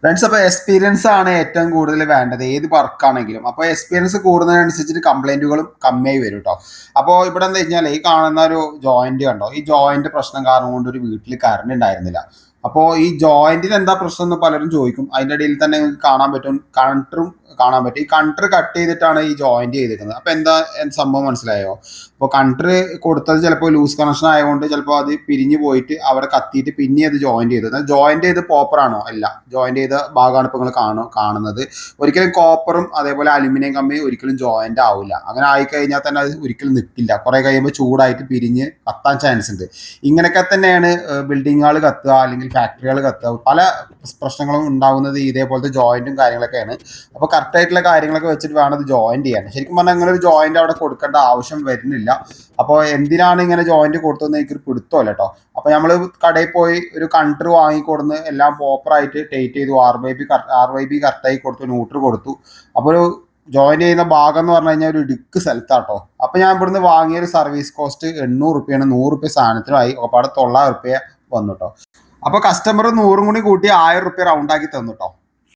Friends, അപ്പോൾ experience ആണ് ഏറ്റവും കൂടുതൽ വേണ്ടത് ഏത് വർക്കാണെങ്കിലും. അപ്പോൾ എക്സ്പീരിയൻസ് കൂടുന്നതിനനുസരിച്ചിട്ട് കംപ്ലൈൻറ്റുകളും കമ്മിയായി വരും കേട്ടോ. അപ്പോൾ ഇവിടെ എന്താ വെച്ചാൽ ഈ കാണുന്ന ഒരു ജോയിന്റ് കണ്ടോ, ഈ ജോയിന്റ് പ്രശ്നം കാരണം കൊണ്ട് ഒരു വീട്ടിൽ കറണ്ട് ഉണ്ടായിരുന്നില്ല. അപ്പോൾ ഈ ജോയിന്റിന് എന്താ പ്രശ്നം എന്ന് പലരും ചോദിക്കും. അതിൻ്റെ ഇടയിൽ തന്നെ നിങ്ങൾക്ക് കാണാൻ പറ്റും, കണക്ടറും കാണാൻ പറ്റും. ഈ കണക്ടർ കട്ട് ചെയ്തിട്ടാണ് ഈ ജോയിന്റ് ചെയ്തിരിക്കുന്നത്. അപ്പോൾ എന്താ സംഭവം മനസ്സിലായോ? അപ്പോൾ കണക്ടർ കൊടുത്തത് ചിലപ്പോൾ ലൂസ് കണക്ഷൻ ആയതുകൊണ്ട് ചിലപ്പോൾ അത് പിരിഞ്ഞു പോയിട്ട് അവിടെ കത്തിയിട്ട് പിന്നെ അത് ജോയിന്റ് ചെയ്തത്. ജോയിന്റ് ചെയ്ത് പോപ്പറാണോ? അല്ല, ജോയിന്റ് ചെയ്ത ഭാഗമാണ് ഇപ്പോൾ നിങ്ങൾ കാണുന്നത്. ഒരിക്കലും കോപ്പറും അതേപോലെ അലുമിനിയം കമ്പി ഒരിക്കലും ജോയിന്റ് ആവില്ല. അങ്ങനെ ആയിക്കഴിഞ്ഞാൽ തന്നെ അത് ഒരിക്കലും നിൽക്കില്ല. കുറേ കഴിയുമ്പോൾ ചൂടായിട്ട് പിരിഞ്ഞ് കത്താൻ ചാൻസ് ഉണ്ട്. ഇങ്ങനെയൊക്കെ തന്നെയാണ് ബിൽഡിങ്ങുകൾ കത്തുക, അല്ലെങ്കിൽ ഫാക്ടറികൾ കത്തുക. പല പ്രശ്നങ്ങളും ഉണ്ടാകുന്നത് ഇതേപോലത്തെ ജോയിന്റും കാര്യങ്ങളൊക്കെയാണ്. അപ്പോൾ കറക്റ്റായിട്ടുള്ള കാര്യങ്ങളൊക്കെ വെച്ചിട്ട് വേണം അത് ജോയിന്റ് ചെയ്യാൻ. ശരിക്കും പറഞ്ഞാൽ അങ്ങനെ ഒരു ജോയിന്റ് അവിടെ കൊടുക്കേണ്ട ആവശ്യം വരുന്നില്ല. അപ്പോൾ എന്തിനാണ് ഇങ്ങനെ ജോയിന്റ് കൊടുത്തതെന്ന് എനിക്കൊരു പിടുത്തമല്ല കേട്ടോ. അപ്പോൾ നമ്മൾ കടയിൽ പോയി ഒരു കണ്ടർ വാങ്ങിക്കൊടുന്ന് എല്ലാം പ്രോപ്പറായിട്ട് ടൈറ്റ് ചെയ്തു, ആർ വൈ ബി കറക്റ്റായി കൊടുത്തു, ന്യൂട്രൽ കൊടുത്തു. അപ്പോൾ ഒരു ജോയിൻ ചെയ്യുന്ന ഭാഗം എന്ന് പറഞ്ഞു കഴിഞ്ഞാൽ ഒരു ഇടുക്ക് സ്ഥലത്താട്ടോ. അപ്പോൾ ഞാൻ ഇവിടുന്ന് വാങ്ങിയ ഒരു സർവീസ് കോസ്റ്റ് 800 റുപ്യാണ്. 100 റുപ്യ സാധനത്തിനായി. അപ്പോൾ അവിടെ 900 റുപ്യ വന്നു കേട്ടോ. അപ്പോൾ കസ്റ്റമർ 100 കൂടി കൂട്ടി 1000 റുപ്യ റൗണ്ടാക്കി തന്നു കേട്ടോ.